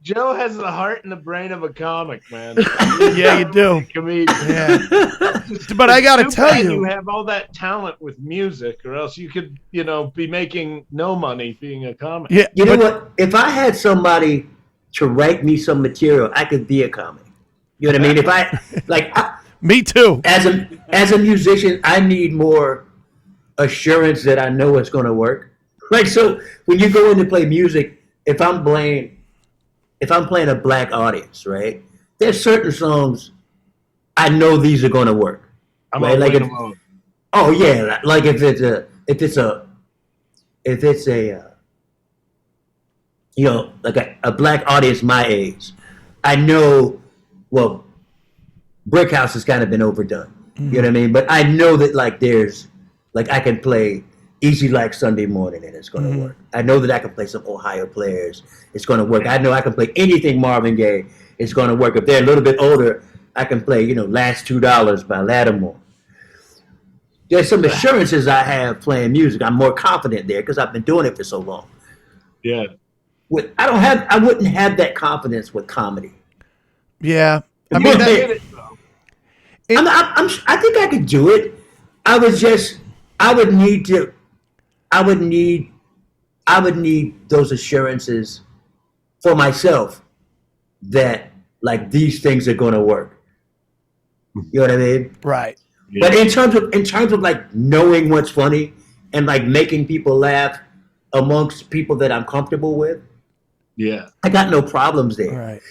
Joe has the heart and the brain of a comic, man. Yeah, you do. Comedian. Yeah. But I got to tell you have all that talent with music, or else you could, be making no money being a comic. Yeah. You know what? If I had somebody to write me some material, I could be a comic. You know what I mean? If me too. As a musician, I need more assurance that I know it's going to work. Like, so when you go in to play music, if I'm playing a black audience, right? There's certain songs I know these are going to work. I'm right? Like oh yeah, like if it's a like a black audience my age, I know. Well, Brick House has kind of been overdone. Mm-hmm. You know what I mean? But I know that I can play Easy Like Sunday Morning and it's going to work. I know that I can play some Ohio Players. It's going to work. I know I can play anything Marvin Gaye. It's going to work. If they're a little bit older, I can play, Last $2 by Lattimore. There's some assurances I have playing music. I'm more confident there because I've been doing it for so long. Yeah. I wouldn't have that confidence with comedy. Yeah. I think I could do it. I would need those assurances for myself that like these things are going to work. You know what I mean? Right. Yeah. But in terms of like knowing what's funny and like making people laugh amongst people that I'm comfortable with, yeah, I got no problems there. Right.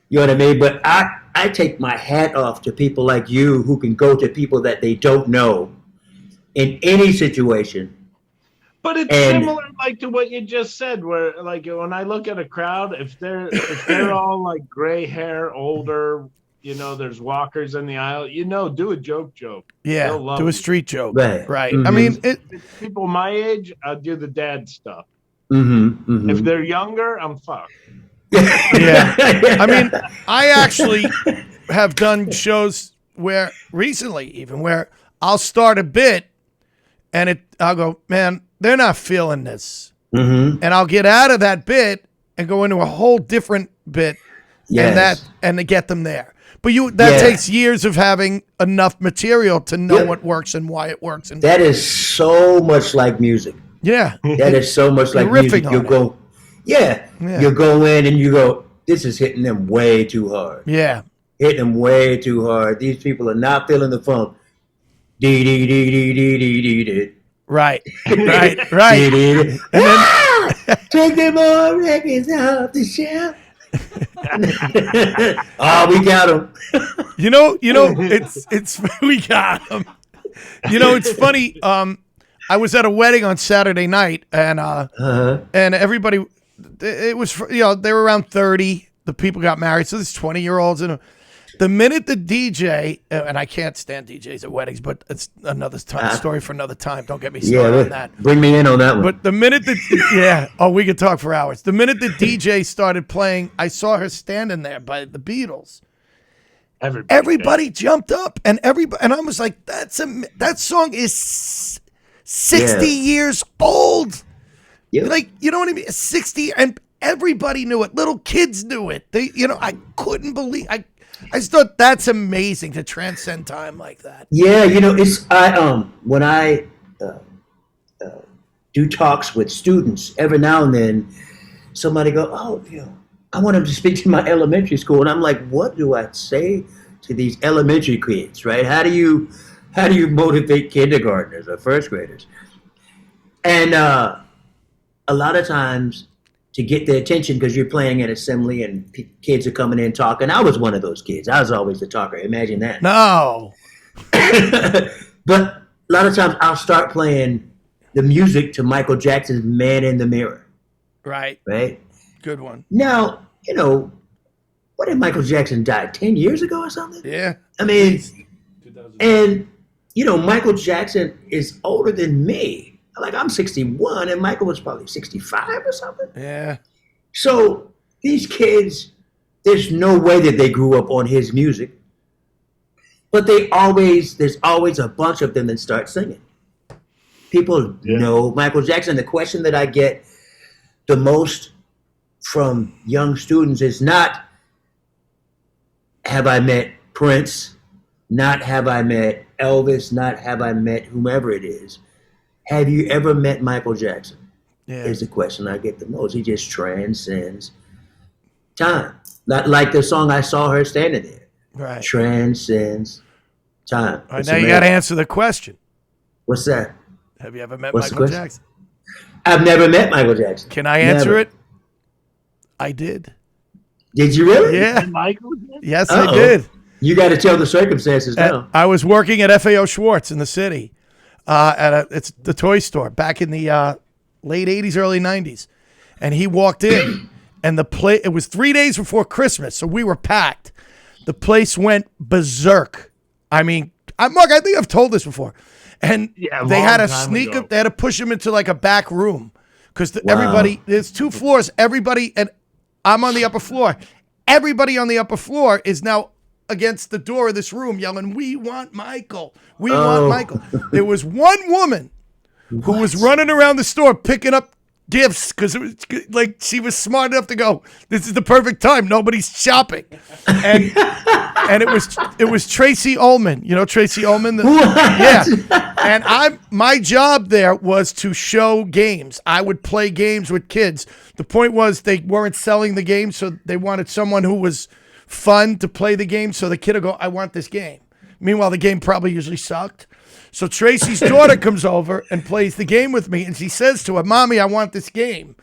You know what I mean? But I take my hat off to people like you who can go to people that they don't know in any situation. But it's similar like to what you just said, where like when I look at a crowd, if they're all like gray hair, older, there's walkers in the aisle, do a joke. Yeah, do a street joke. Right. Mm-hmm. I mean, people my age, I'll do the dad stuff. Mm-hmm. Mm-hmm. If they're younger, I'm fucked. Yeah. I mean, I actually have done shows where I'll start a bit and I'll go, man, they're not feeling this. Mm-hmm. And I'll get out of that bit and go into a whole different bit and to get them there. But that takes years of having enough material to know what works and why it works. And that is so much like music. Yeah. That is so much like music. You go in and you go, this is hitting them way too hard. Yeah. Hitting them way too hard. These people are not feeling the funk. Dee dee dee dee dee dee dee dee. Right. And then take them all records off the shelf. Oh, we got them. It's we got them. It's funny. I was at a wedding on Saturday night, and everybody, it was they were around 30. The people got married, so there's 20-year-olds, and the minute the DJ, and I can't stand DJs at weddings, but it's another story for another time. Don't get me started on that. Bring me in on that one. But the minute we could talk for hours. The minute the DJ started playing, I saw her standing there by the Beatles. Everybody jumped up, and I was like, that song is 60 years old. Yep. Like, you know what I mean? 60, and everybody knew it. Little kids knew it. I couldn't believe. I just thought that's amazing to transcend time like that. Yeah, when I do talks with students, every now and then somebody go, I want them to speak to my elementary school, and I'm like, what do I say to these elementary kids, right? How do you motivate kindergartners or first graders? And a lot of times, to get their attention because you're playing at assembly and kids are coming in talking. I was one of those kids. I was always the talker. Imagine that. No. But a lot of times I'll start playing the music to Michael Jackson's Man in the Mirror. Right. Right? Good one. Now, what did Michael Jackson die? 10 years ago or something? Yeah. I mean, and, Michael Jackson is older than me. Like, I'm 61 and Michael was probably 65 or something. Yeah. So these kids, there's no way that they grew up on his music. But there's always a bunch of them that start singing. People know Michael Jackson. The question that I get the most from young students is not, have I met Prince, not have I met Elvis, not have I met whomever it is. Have you ever met Michael Jackson? Yeah. Is the question I get the most. He just transcends time. Not like the song I Saw Her Standing There. Right. Transcends time. All right, now you got to answer the question. What's that? Have you ever met What's Michael Jackson? I've never met Michael Jackson. Can I answer Never. it? I did. Did you really? Yeah. Michael? Yes, Uh-oh. I did. You got to tell the circumstances now. I was working at FAO Schwartz in the city, it's the toy store back in the late '80s, early '90s, and he walked in, and it was 3 days before Christmas, so we were packed. The place went berserk. I mean, Mark, I think I've told this before, and they had to sneak up. They had to push him into like a back room because everybody. There's 2 floors. Everybody, and I'm on the upper floor. Everybody on the upper floor is now against the door of this room yelling, "We want Michael. We want Michael." There was one woman who was running around the store picking up gifts because it was like she was smart enough to go, "This is the perfect time. Nobody's shopping." And it was Tracy Ullman. You know Tracy Ullman? Yeah. And my job there was to show games. I would play games with kids. The point was they weren't selling the game, so they wanted someone who was fun to play the game, so the kid will go, "I want this game." Meanwhile, the game probably usually sucked. So Tracy's daughter comes over and plays the game with me, and she says to her, "Mommy, I want this game."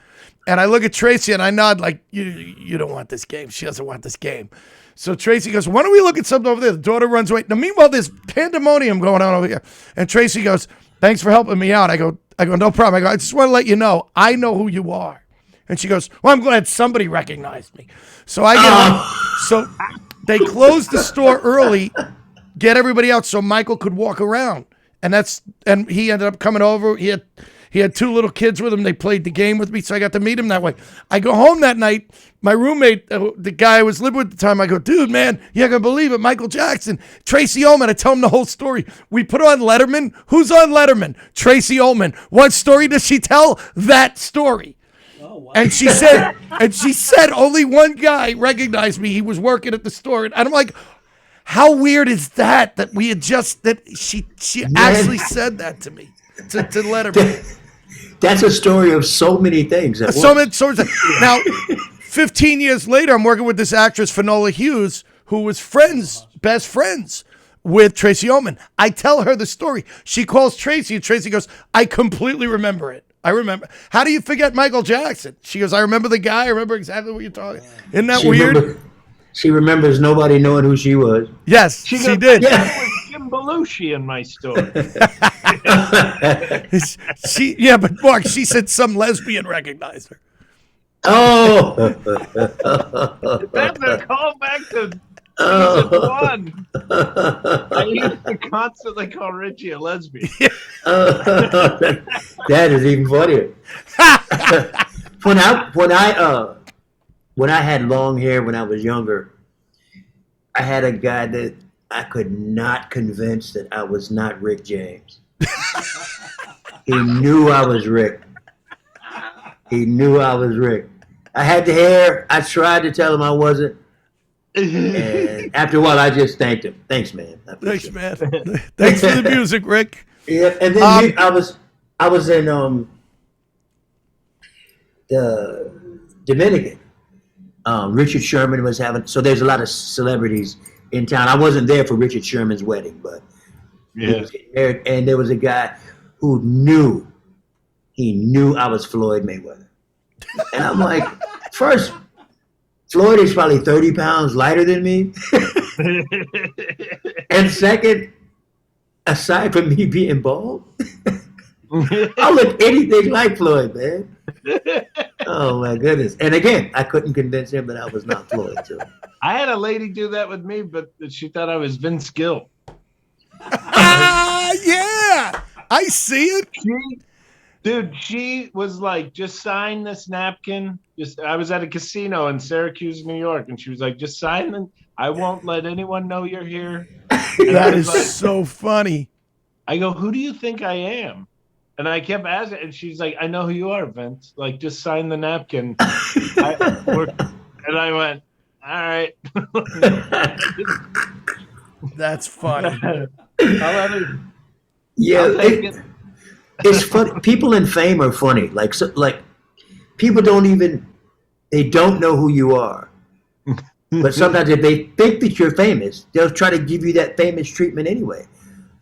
And I look at Tracy and I nod like, you don't want this game. She doesn't want this game. So Tracy goes, "Why don't we look at something over there?" The daughter runs away. Now, meanwhile, there's pandemonium going on over here. And Tracy goes, "Thanks for helping me out." I go, "No problem." I go, "I just want to let you know, I know who you are." And she goes, "Well, I'm glad somebody recognized me." So I get home. So they closed the store early, get everybody out so Michael could walk around. And he ended up coming over. He had 2 little kids with him. They played the game with me, so I got to meet him that way. I go home that night. My roommate, the guy I was living with at the time, I go, "Dude, man, you're going to believe it. Michael Jackson, Tracy Ullman." I tell him the whole story. We put on Letterman. Who's on Letterman? Tracy Ullman. What story does she tell? That story. Oh, wow. And she said only one guy recognized me. He was working at the store. And I'm like, how weird is that we had she actually said that to me, to Letterman. That's a story of so many things. Now, 15 years later, I'm working with this actress, Finola Hughes, who was best friends with Tracy Ullman. I tell her the story. She calls Tracy, and Tracy goes, "I completely remember it. I remember." "How do you forget Michael Jackson?" She goes, "I remember the guy. I remember exactly what you're talking." Isn't that weird? She remembers nobody knowing who she was. Yes, she did. Yeah. That was Jim Belushi in my story. But Mark, she said some lesbian recognized her. Oh. That's a callback to season 1. I used to constantly call Richie a lesbian. That is even funnier. When I had long hair when I was younger, I had a guy that I could not convince that I was not Rick James. He knew I was Rick. I had the hair. I tried to tell him I wasn't. And after a while, I just thanked him. "Thanks, man." Thanks, man. Thanks for the music, Rick. Yeah, and then I was in the Dominican. Richard Sherman was having, so there's a lot of celebrities in town. I wasn't there for Richard Sherman's wedding, but he was getting married, and there was a guy who knew I was Floyd Mayweather. And I'm like, first, Floyd is probably 30 pounds lighter than me. And second, aside from me being bald, I look anything like Floyd, man. Oh my goodness. And again, I couldn't convince him that I was not Floyd. So. I had a lady do that with me, but she thought I was Vince Gill. Yeah. I see it. She was like, "Just sign this napkin." I was at a casino in Syracuse, New York, and she was like, "Just sign it. I won't let anyone know you're here." That is like, so funny. I go, "Who do you think I am?" And I kept asking, and she's like, "I know who you are, Vince. Like, just sign the napkin." And I went, "All right." That's funny. It's funny. People in fame are funny. Like people they don't know who you are. But sometimes if they think that you're famous, they'll try to give you that famous treatment anyway.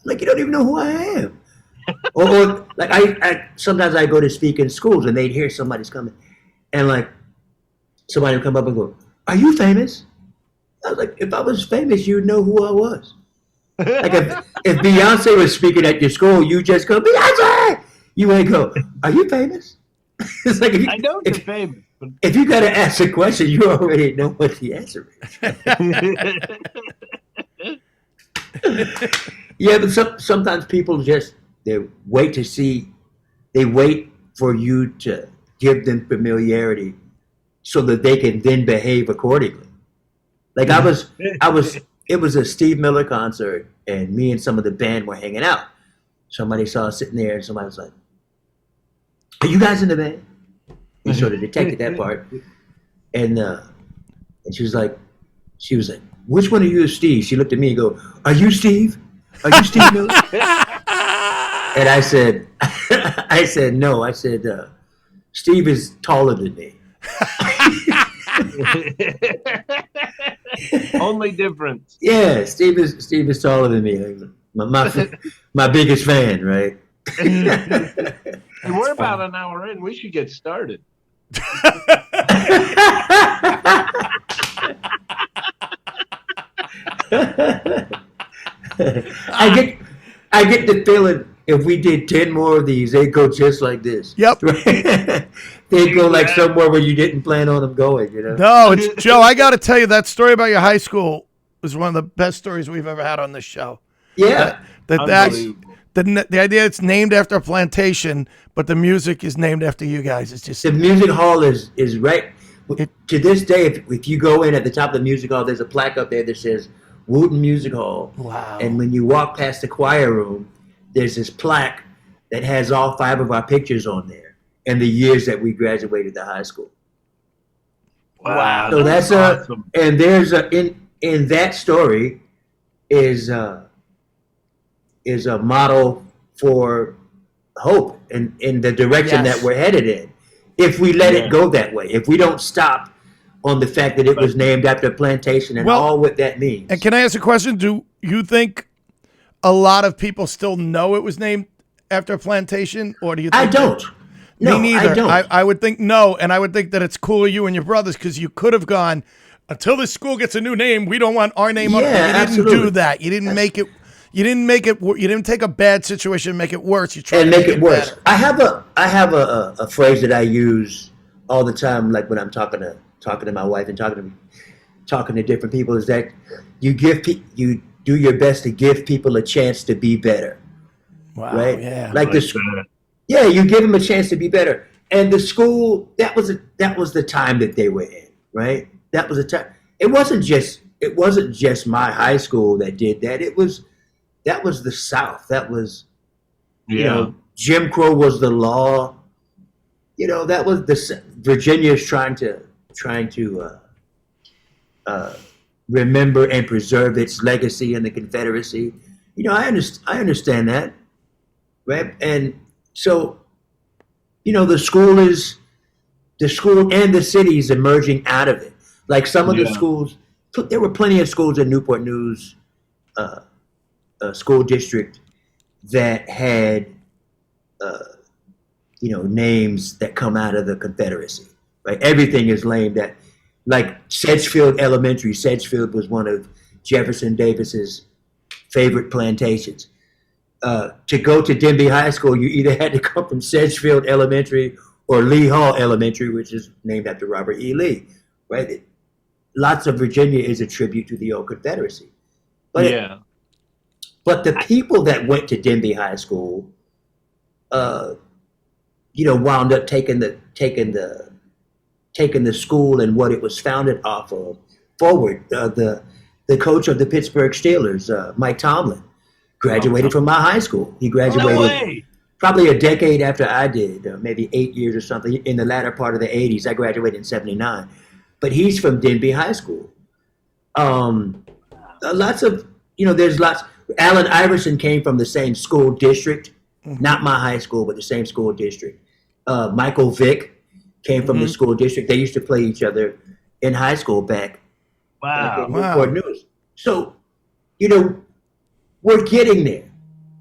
Like, you don't even know who I am. or like I sometimes I go to speak in schools and they'd hear somebody's coming, and like somebody would come up and go, "Are you famous?" I was like, "If I was famous, you'd know who I was." Like if Beyonce was speaking at your school, you just go, "Beyonce!" You ain't go, "Are you famous?" It's like I know you're famous. But... If you got to ask a question, you already know what the answer is. Yeah, but sometimes people just they wait for you to give them familiarity so that they can then behave accordingly. Like it was a Steve Miller concert, and me and some of the band were hanging out. Somebody saw us sitting there, and somebody was like, "Are you guys in the band?" We sort of detected that part, and she was like, "Which one of you is Steve?" She looked at me and go, "Are you Steve? Are you Steve Miller?" And I said, "No." I said, "Steve is taller than me." Only difference. Yeah, Steve is taller than me. My biggest fan, right? And we're about an hour in. We should get started. I get the feeling if we did 10 more of these, they'd go just like this. Yep. They'd go like somewhere where you didn't plan on them going, you know? No, it's Joe, I got to tell you, that story about your high school was one of the best stories we've ever had on this show. Yeah. The idea it's named after a plantation, but the music is named after you guys. It's just the music hall is right. To this day, if you go in at the top of the music hall, there's a plaque up there that says Wooten Music Hall. Wow. And when you walk past the choir room, there's this plaque that has all 5 of our pictures on there and the years that we graduated the high school. Wow. So that's awesome. And there's in that story is a model for hope in the direction that we're headed in. If we let it go that way, if we don't stop on the fact that it was named after a plantation and all what that means. And can I ask a question? Do you think a lot of people still know it was named after a plantation, or do you think I don't. No, me neither. I don't. I would think no, and I would think that it's cooler you and your brothers, because you could have gone, until this school gets a new name, we don't want our name on it. You didn't do that. You didn't make it. You didn't take a bad situation and make it worse. You tried to make it worse. Better. I have a phrase that I use all the time, like when I'm talking to my wife and talking to different people, is that you do your best to give people a chance to be better. Wow. Right? Yeah. Like the school. Yeah, you give them a chance to be better. And the school, that was the time that they were in, right? That was a time. It wasn't just my high school that did that. That was the South. That was, you know, Jim Crow was the law. You know, that was Virginia's trying to remember and preserve its legacy in the Confederacy. You know, I understand that, right? And so, you know, the school and the city is emerging out of it. Like some of the schools, there were plenty of schools in Newport News school district that had, you know, names that come out of the Confederacy. Right? Everything is named that. Like Sedgefield Elementary. Sedgefield was one of Jefferson Davis's favorite plantations. To go to Denby High School, you either had to come from Sedgefield Elementary or Lee Hall Elementary, which is named after Robert E. Lee. Right? Lots of Virginia is a tribute to the old Confederacy. But but the people that went to Denby High School, you know, wound up taking the school and what it was founded off of forward. The coach of the Pittsburgh Steelers, Mike Tomlin, graduated from my high school. He graduated probably a decade after I did, maybe 8 years or something, in the latter part of the 80s. I graduated in 79. But he's from Denby High School. Lots of, there's lots. Allen Iverson came from the same school district, not my high school, but the same school district. Michael Vick came from the school district. They used to play each other in high school back in Newport News. So, we're getting there,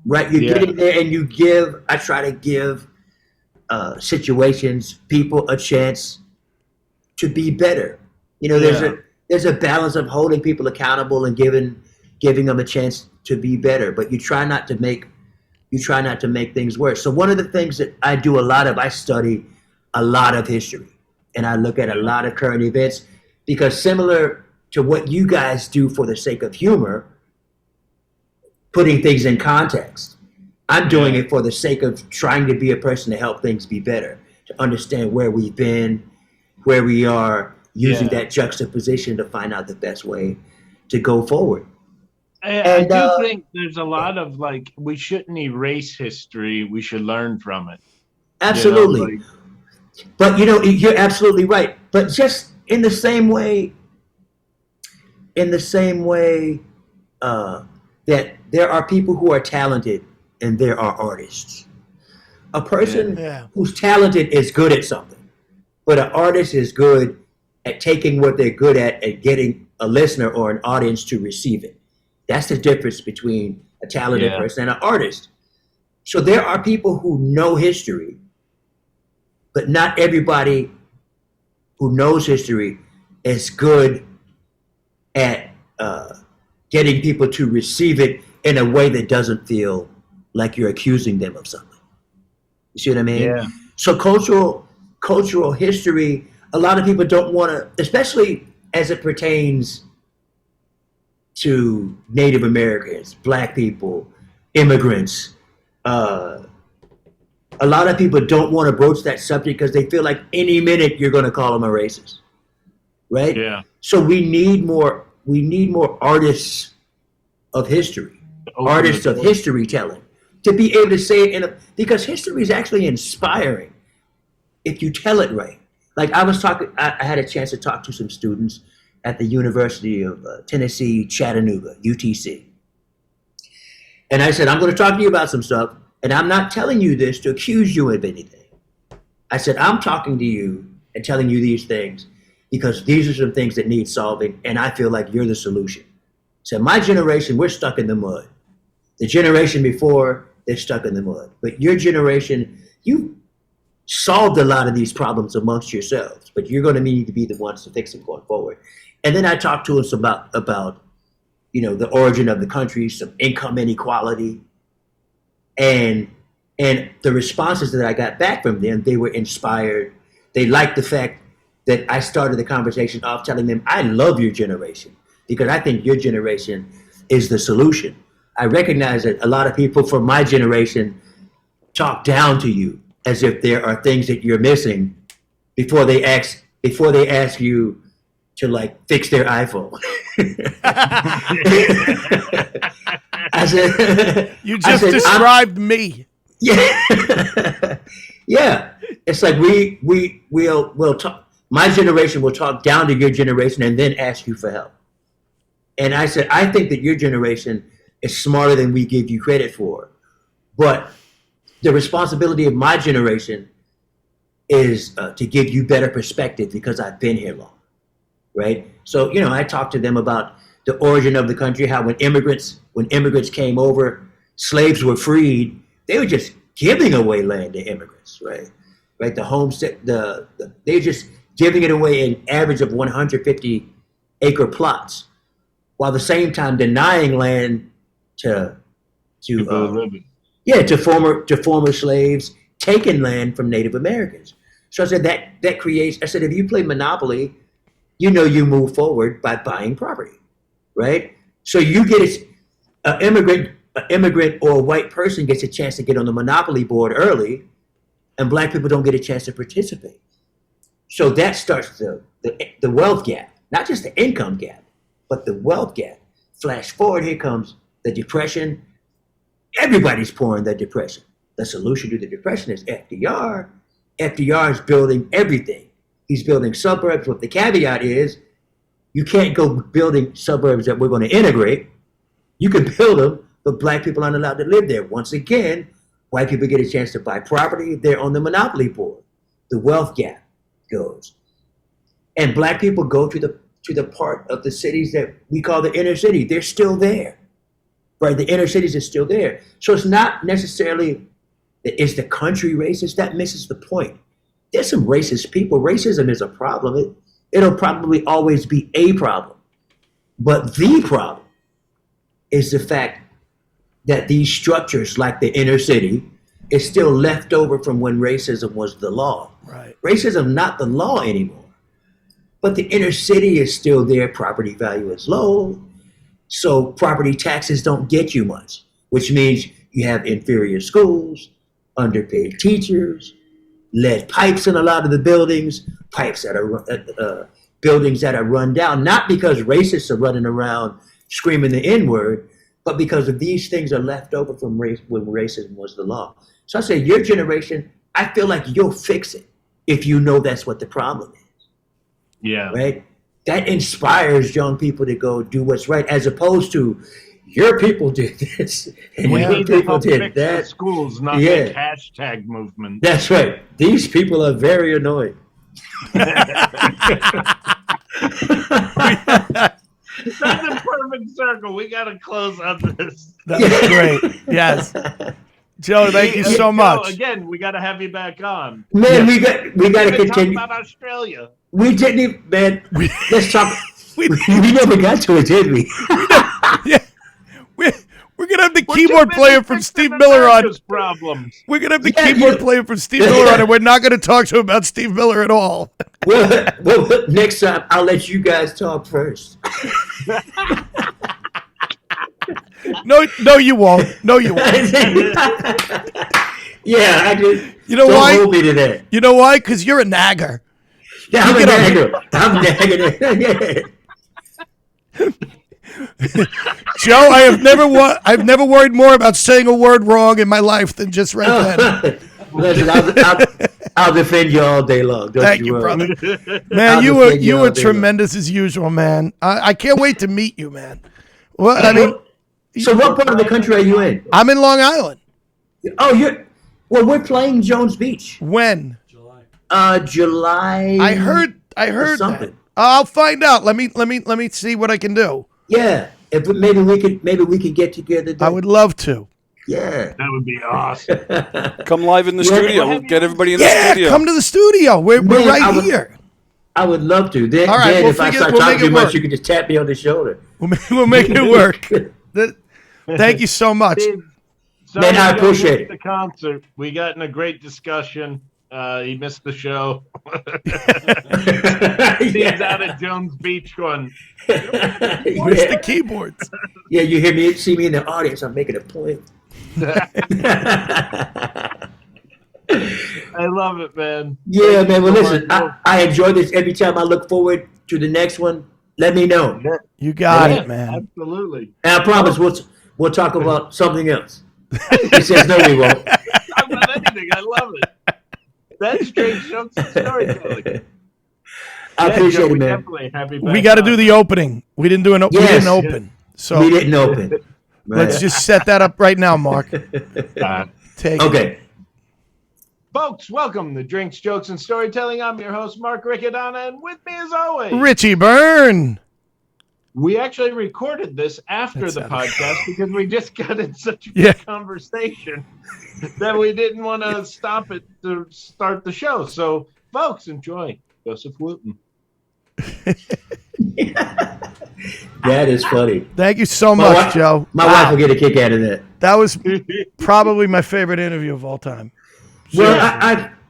right? You're getting there, and I try to give situations, people a chance to be better. There's a balance of holding people accountable and giving them a chance to be better, but you try not to make things worse. So one of the things that I do a lot of, I study a lot of history, and I look at a lot of current events, because similar to what you guys do for the sake of humor, putting things in context, I'm doing it for the sake of trying to be a person to help things be better, to understand where we've been, where we are, using that juxtaposition to find out the best way to go forward. I do think there's a lot of we shouldn't erase history. We should learn from it. Absolutely. But you're absolutely right. But just in the same way that there are people who are talented and there are artists. A person who's talented is good at something, but an artist is good at taking what they're good at and getting a listener or an audience to receive it. That's the difference between a talented person and an artist. So there are people who know history, but not everybody who knows history is good at getting people to receive it in a way that doesn't feel like you're accusing them of something. You see what I mean? Yeah. So cultural history, a lot of people don't want to, especially as it pertains to Native Americans, Black people, immigrants. A lot of people don't want to broach that subject because they feel like any minute you're going to call them a racist, right? Yeah. So we need more artists of history, artists of history telling, to be able to say it because history is actually inspiring if you tell it right. Like I had a chance to talk to some students at the University of Tennessee, Chattanooga, UTC. And I said, I'm going to talk to you about some stuff, and I'm not telling you this to accuse you of anything. I said, I'm talking to you and telling you these things because these are some things that need solving, and I feel like you're the solution. So my generation, we're stuck in the mud. The generation before, they're stuck in the mud. But your generation, you solved a lot of these problems amongst yourselves, but you're going to need to be the ones to fix them going forward. And then I talked to us about the origin of the country, some income inequality, and the responses that I got back from them, they were inspired. They liked the fact that I started the conversation off telling them, I love your generation because I think your generation is the solution. I recognize that a lot of people from my generation talk down to you as if there are things that you're missing before they ask you to fix their iPhone. I said, you just described me. Yeah. Yeah. It's like we'll talk. My generation will talk down to your generation and then ask you for help. And I said, I think that your generation is smarter than we give you credit for. But the responsibility of my generation is to give you better perspective because I've been here long, right? So, I talked to them about the origin of the country, how when immigrants came over, slaves were freed, they were just giving away land to immigrants, right? Right, the homestead, they were just giving it away an average of 150-acre plots, while at the same time denying land to former slaves, taking land from Native Americans. So I said that creates. I said if you play Monopoly, you move forward by buying property, right? So you get an immigrant or a white person gets a chance to get on the Monopoly board early, and Black people don't get a chance to participate. So that starts the wealth gap, not just the income gap, but the wealth gap. Flash forward, here comes the Depression. Everybody's pouring the Depression. the solution to the depression is FDR. FDR is building everything. He's building suburbs. What the caveat is, you can't go building suburbs that we're going to integrate. You can build them, but black people aren't allowed to live there. Once again, white people get a chance to buy property. They're on the monopoly board. The wealth gap goes. And black people go to the part of the cities that we call the inner city. They're still there, right? The inner cities are still there. So it's not necessarily that it's the country racist. That misses the point. There's some racist people. Racism is a problem. It'll probably always be a problem. But the problem is the fact that these structures, like the inner city, is still left over from when racism was the law. Right. Racism not the law anymore. But the inner city is still there. Property value is low. So property taxes don't get you much, which means you have inferior schools, underpaid teachers, lead pipes in a lot of the buildings, pipes that are buildings that are run down, not because racists are running around screaming the N-word, but because of these things are left over from when racism was the law. So I say your generation, I feel like you'll fix it if you know that's what the problem is. Yeah. Right? That inspires young people to go do what's right, as opposed to your people did this and We your need to people help did fix that. the schools, not make hashtag movement. That's right. These people are very annoying. That's a perfect circle. We got to close on this. That's great. Yes. Joe, thank you so much. Joe, again, we got to have you back on. Man, we got to continue. Talk about Australia. We didn't even, man. Let's talk. We never got to it, did we? Yeah. We're gonna have the keyboard player from Steve Miller on. Problems. We're gonna have the keyboard player from Steve Miller on, and we're not gonna talk to him about Steve Miller at all. Well, next time I'll let you guys talk first. No, you won't. No, you won't. Yeah, I just. You know don't why? Hold me to that. You know why? Because you're a nagger. Yeah, I'm a nagger. I'm negative. Joe, I've never worried more about saying a word wrong in my life than just right then. Listen, I'll defend you all day long. Thank you, brother. Man, you were tremendous as usual, man. I can't wait to meet you, man. Well, I mean, so what part of the country are you in? I'm in Long Island. Oh, we're playing Jones Beach. When? July. I heard something. that. I'll find out. Let me see what I can do. Yeah, if maybe we could get together. I would love to. Yeah, that would be awesome. Come live in the studio. We'll get everybody in the studio. Come to the studio. We're right here. I would love to. Then, all right, then if I start talking too much, you can just tap me on the shoulder. We'll make it work. Thank you so much. Man, I appreciate it. The concert, we got in a great discussion. He missed the show. He's out at Jones Beach going, where's the keyboards? Yeah, you see me in the audience. I'm making a point. I love it, man. Yeah, man. Well, listen, I enjoy this every time. I look forward to the next one. Let me know. You got it, man. Absolutely. And I promise we'll talk about something else. He says no, we won't. Talk about anything. I love it. That's straight jokes and storytelling. I appreciate it, man. Definitely happy. We got to do the opening. We didn't do we didn't open. So we didn't open. Right. Let's just set that up right now, Mark. Take it. Folks, welcome to Drinks, Jokes, and Storytelling. I'm your host, Mark Riccadonna, and with me as always, Richie Byrne. We actually recorded this after the podcast because we just got in such a good conversation that we didn't want to stop it to start the show. So, folks, enjoy Joseph Wooten. That is funny. Thank you so much, Joe. My wife will get a kick out of that. That was probably my favorite interview of all time. Well,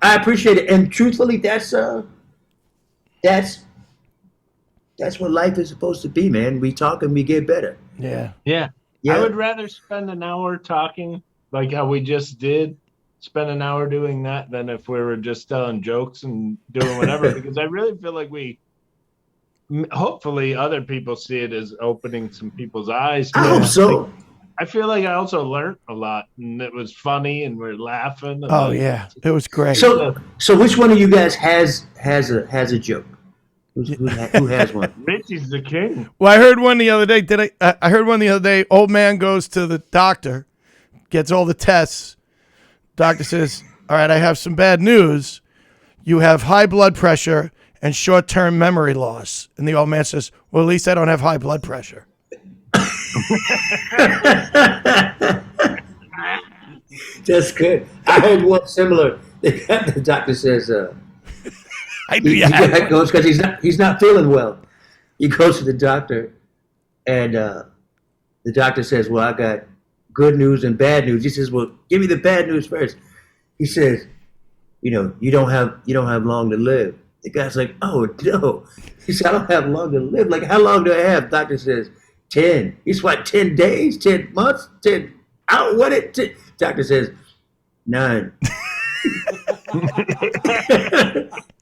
I appreciate it, and truthfully, that's what life is supposed to be, man. We talk and we get better. Yeah. I would rather spend an hour talking like how we just did, spend an hour doing that than if we were just telling jokes and doing whatever, because I really feel like hopefully other people see it as opening some people's eyes. I hope so. I feel like I also learned a lot, and it was funny, and we're laughing. And yeah, it was great. So which one of you guys has a joke? Who has one? Richie's the king. Well, I heard one the other day. I heard one the other day. Old man goes to the doctor, gets all the tests. Doctor says, "All right, I have some bad news. You have high blood pressure and short-term memory loss." And the old man says, "Well, at least I don't have high blood pressure." That's good. I heard one similar. The doctor says, he goes because he's not feeling well. He goes to the doctor, and the doctor says, "Well, I got good news and bad news." He says, "Well, give me the bad news first." He says, "You don't have long to live." The guy's like, "Oh no." He said, "I don't have long to live. Like, how long do I have?" Doctor says, 10. He's what, 10 days, 10 months, 10. I don't want it. 10. Doctor says, 9.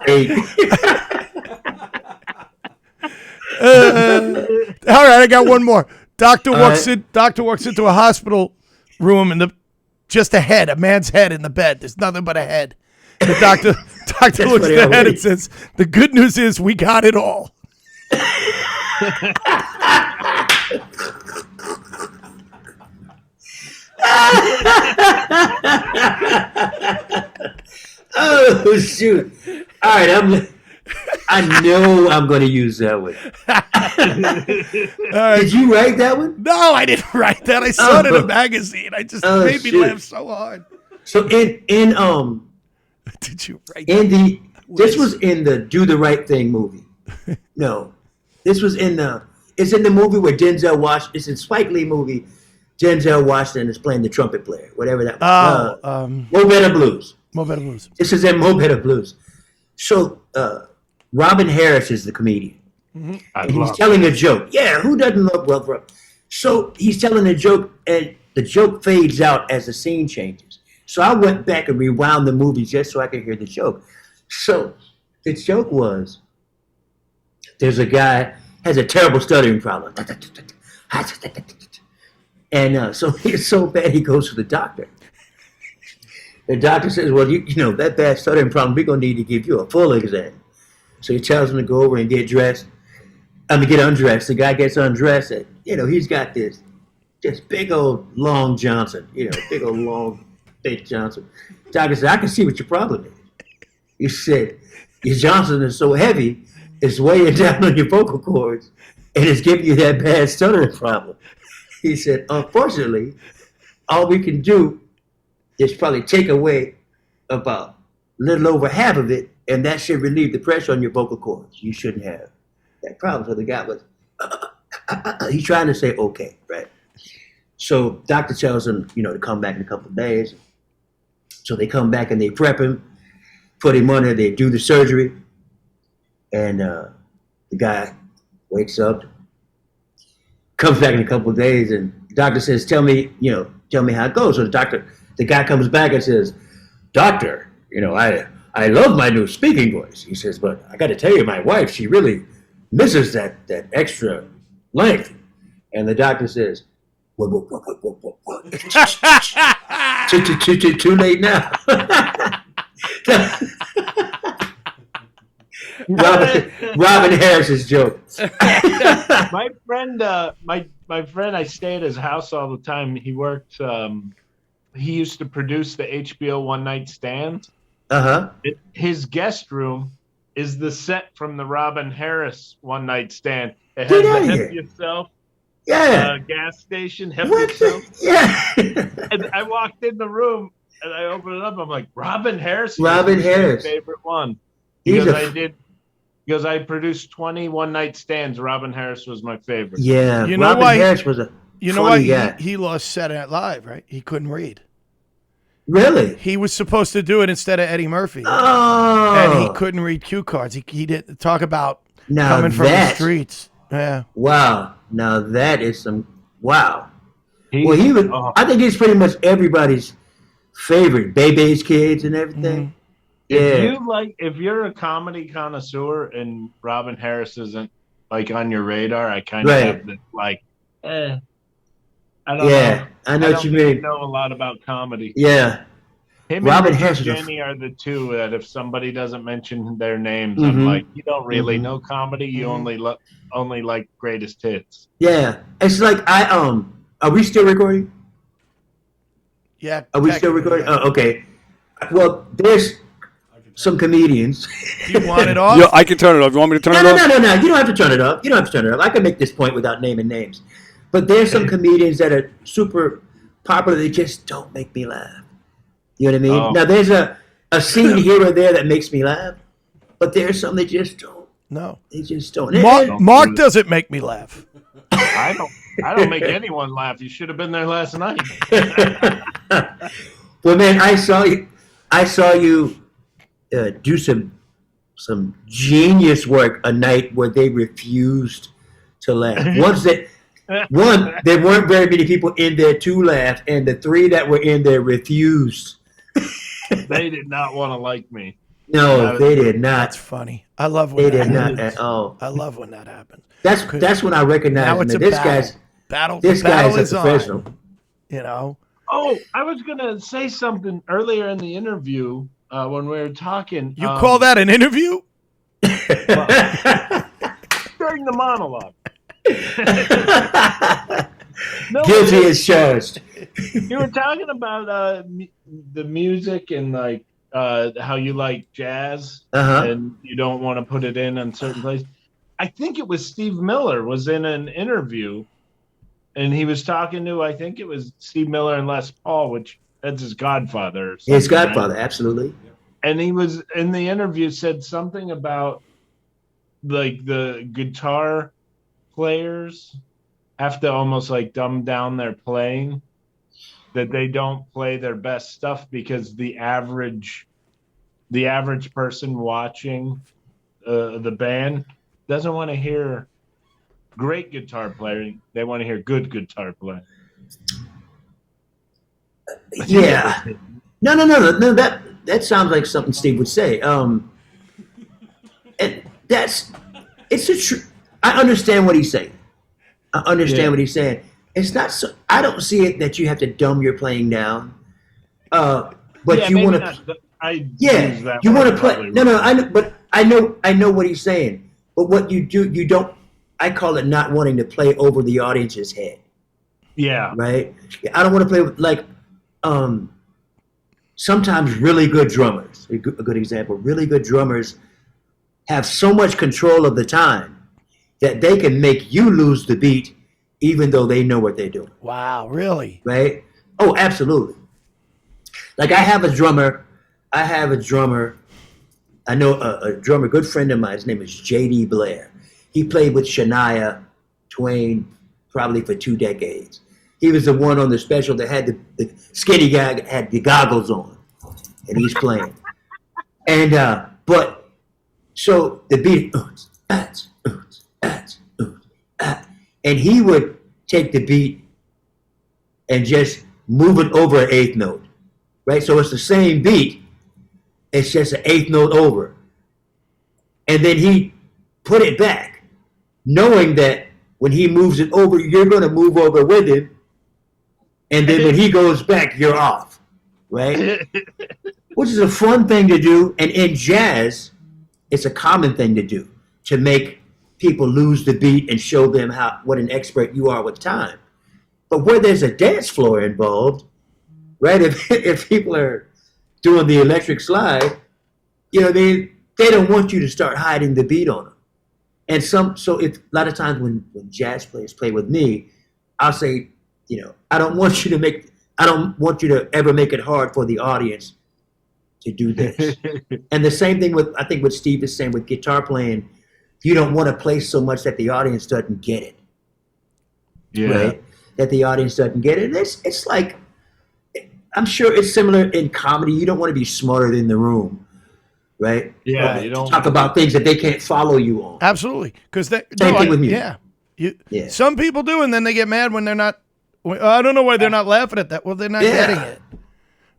8. All right, I got one more. Doctor walks into a hospital room and just a head, a man's head in the bed. There's nothing but a head. The doctor looks at the head and says, "The good news is we got it all." Oh shoot! All right, I know I'm going to use that one. Did you write that one? No, I didn't write that. I saw it in a magazine. I just made me laugh so hard. So did you write this was in the Do the Right Thing movie. No, this was it's in the movie where Denzel Washington. It's a Spike Lee movie. Denzel Washington is playing the trumpet player, whatever that was. Mo Better Blues. Mo Better Blues. This is in Mo Better Blues. So Robin Harris is the comedian. Mm-hmm. And he's telling a joke. Yeah, who doesn't love Will Ferrell? So he's telling a joke, and the joke fades out as the scene changes. So I went back and rewound the movie just so I could hear the joke. So the joke was, there's a guy has a terrible stuttering problem. And so he's so bad he goes to the doctor. The doctor says, "Well, you know, that bad stuttering problem, we're going to need to give you a full exam." So he tells him to go over and get undressed. The guy gets undressed, and, he's got this big old long Johnson, big old long, big Johnson. The doctor said, "I can see what your problem is." He said, "Your Johnson is so heavy, it's weighing down on your vocal cords, and it's giving you that bad stuttering problem." He said, "Unfortunately, all we can do is probably take away about a little over half of it, and that should relieve the pressure on your vocal cords. You shouldn't have that problem." So the guy was, he's trying to say, okay, right? So doctor tells him, to come back in a couple of days. So they come back and they prep him, put him on there, they do the surgery, and the guy wakes up, comes back in a couple of days, and the doctor says, tell me how it goes. So the guy comes back and says, "Doctor, I love my new speaking voice." He says, "But I got to tell you, my wife, she really misses that extra length." And the doctor says, "What? Too late now." Robin Harris's joke. My friend, I stay at his house all the time. He worked. He used to produce the HBO One Night Stand. His guest room is the set from the Robin Harris One Night Stand. It has the Help Yourself gas station. Help Yourself. Yeah. And I walked in the room and I opened it up. I'm like, Robin Harris. Robin Harris. My favorite one. Because I produced 20 One Night Stands. Robin Harris was my favorite. Yeah. Robin Harris was a funny guy. He lost Saturday Night Live, right? He couldn't read. Really? He was supposed to do it instead of Eddie Murphy. Oh. And he couldn't read cue cards. He didn't talk about coming from the streets. Yeah. Wow. Now that is some wow. I think he's pretty much everybody's favorite. Bebe's Kids and everything. Mm-hmm. Yeah. If you're a comedy connoisseur and Robin Harris isn't on your radar, I kind of have this I I don't Yeah, know. I know what you mean. Know a lot about comedy. Yeah. Him Robin and Harris Jenny are the two that if somebody doesn't mention their names, I'm Mhm. like, you don't really Mhm. know comedy. You only like greatest hits. Yeah. It's like are we still recording? Yeah. Are we still recording? Yeah. Oh, okay. Well, there's some comedians. You want it off? Yeah, I can turn it off. You want me to turn it off? No. You don't have to turn it off. You don't have to turn it off. I can make this point without naming names. But there's some comedians that are super popular. They just don't make me laugh. You know what I mean? Oh. Now, there's a scene here or there that makes me laugh. But there's some that just don't. No. They just don't. Mark doesn't make me laugh. I don't make anyone laugh. You should have been there last night. Well, man, I saw you do some genius work a night where they refused to laugh. There weren't very many people in there to laugh, and the three that were in there refused. They did not want to like me. No, they did not. That's funny. I love when They that did not happens. at all. I love when that happens. That's when I recognize Now it's man, a this battle. guy's Battle. this the battle guy's a is professional. on. You know. Oh, I was gonna say something earlier in the interview when we were talking. You call that an interview? During the monologue. No, Guilty as charged. You were talking about the music and like how you like jazz and you don't want to put it in certain places. I think it was Steve Miller was in an interview and he was talking to, I think it was Steve Miller and Les Paul, which that's his godfather. His godfather, right? Absolutely. And he was in the interview said something about like the guitar players have to almost like dumb down their playing, that they don't play their best stuff because the average person watching the band doesn't want to hear great guitar playing. They want to hear good guitar playing. Yeah. No. That sounds like something Steve would say. And it's a true. I understand what he's saying. What he's saying. It's not so. I don't see it that you have to dumb your playing down. But you want to. You want to play. No. I know what he's saying. But what you do, you don't. I call it not wanting to play over the audience's head. Yeah. Right. I don't want to play with like. Sometimes really good drummers. A good example. Really good drummers have so much control of the time that they can make you lose the beat even though they know what they're doing. Wow, really? Right? Oh, absolutely. Like I have a drummer. I know a drummer, good friend of mine. His name is J.D. Blair. He played with Shania Twain probably for 2 decades. He was the one on the special that had the skinny guy that had the goggles on, and he's playing. And but so the beat, and he would take the beat and just move it over an eighth note, right? So it's the same beat, it's just an eighth note over, and then he put it back, knowing that when he moves it over, you're going to move over with him. And then when he goes back, you're off, right? Which is a fun thing to do. And in jazz, it's a common thing to do, to make people lose the beat and show them what an expert you are with time. But where there's a dance floor involved, right? If people are doing the electric slide, you know, they don't want you to start hiding the beat on them. And a lot of times when jazz players play with me, I'll say, you know, I don't want you to ever make it hard for the audience to do this. And the same thing I think what Steve is saying with guitar playing, you don't want to play so much that the audience doesn't get it. Yeah. Right? That the audience doesn't get it. It's like, I'm sure it's similar in comedy. You don't want to be smarter than the room. Right? Yeah. You don't talk about things that they can't follow you on. Absolutely. Because same thing with me. Yeah. Some people do, and then they get mad when they're not. I don't know why they're not laughing at that. Well, they're not getting it.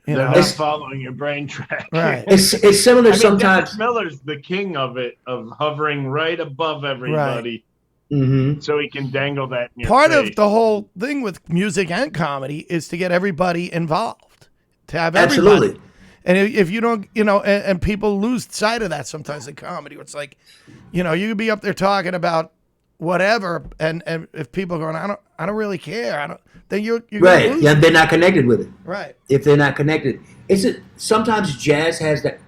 They're not following your brain track. Right. It's similar sometimes. Dennis Miller's the king of it, of hovering right above everybody. so he can dangle that in your Part face. of the whole thing with music and comedy is to get everybody involved, to have everybody. Absolutely. And if you don't, and people lose sight of that sometimes in comedy. It's like, you could be up there talking about whatever, and if people are going, I don't really care. Then you're right. Lose Yeah, they're not connected with it. Right. If they're not connected, sometimes jazz has that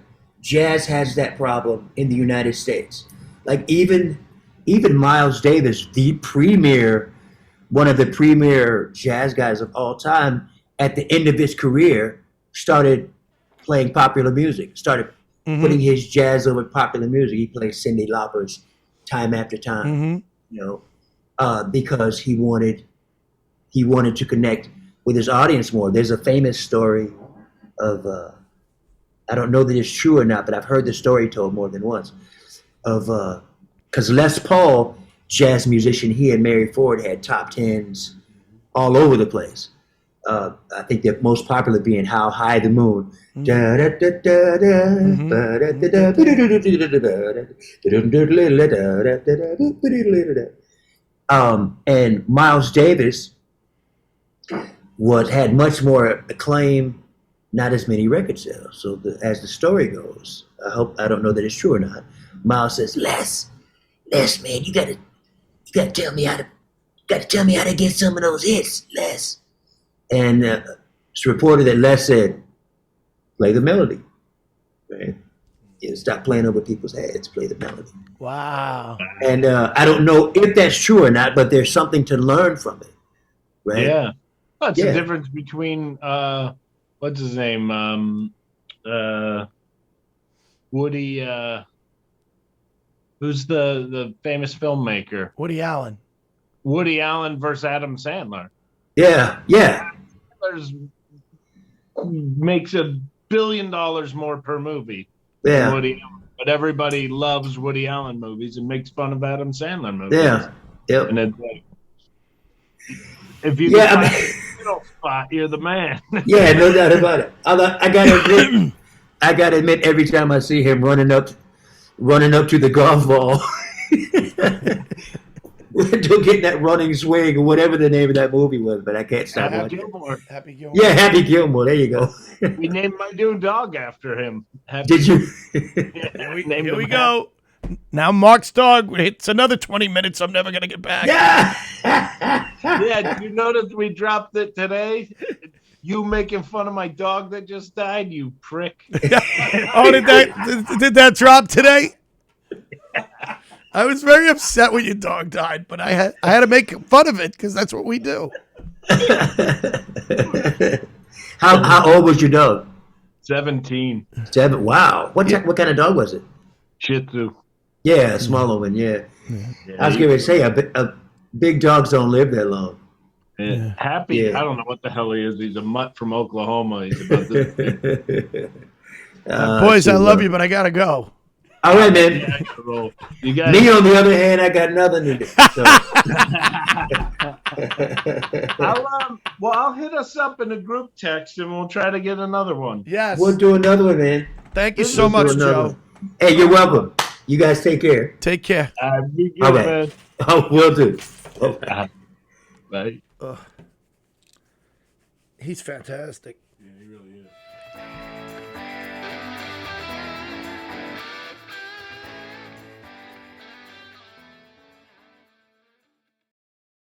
problem in the United States. Like even Miles Davis, one of the premier jazz guys of all time, at the end of his career, started playing popular music, started putting his jazz over popular music. He played Cyndi Lauper's time after time, because he wanted to connect with his audience more. There's a famous story of, I don't know that it's true or not, but I've heard the story told more than once, of, because Les Paul, jazz musician, he and Mary Ford had top tens all over the place. I think the most popular being How High the Moon. And Miles Davis had much more acclaim, not as many record sales. So as the story goes, I don't know that it's true or not. Miles says, Les, man, you gotta tell me how to get some of those hits, Les. And it's reported that Les said, play the melody. Right? Stop playing over people's heads, play the melody. Wow. And I don't know if that's true or not, but there's something to learn from it. Right? Yeah. Well, it's the difference between, what's his name? Woody, who's the famous filmmaker? Woody Allen. Woody Allen versus Adam Sandler. Yeah. Sandler makes $1 billion more per movie Yeah. than Woody Allen. But everybody loves Woody Allen movies and makes fun of Adam Sandler movies. Yeah. Yep. And it's like, if you can find a middle spot, you're the man. Yeah, no doubt about it. I gotta admit, every time I see him running up to the golf ball, getting that running swing or whatever the name of that movie was, but I can't stop watching. Happy Gilmore. Yeah, Happy Gilmore. There you go. We named my new dog after him. Did you? Here we go. Now Mark's dog. It's another 20 minutes. I'm never gonna get back. Yeah. Did you notice we dropped it today? You making fun of my dog that just died, you prick. Oh, did that drop today? I was very upset when your dog died, but I had to make fun of it because that's what we do. How old was your dog? 17. 7. Wow. What kind of dog was it? Shih Tzu. Yeah, a smaller one. Yeah. I was going to say big dogs don't live that long. Yeah. Happy. Yeah. I don't know what the hell he is. He's a mutt from Oklahoma. He's about this big. Boys, I love you, but I gotta go. All right, man. You guys. Me, on the other hand, I got nothing to do. So. I'll hit us up in a group text and we'll try to get another one. Yes. We'll do another one, man. Thank you so much, Joe. Hey, you're welcome. You guys take care. Take care. Be good, all right. man. Oh, will do. Bye. He's fantastic. Yeah, he really is.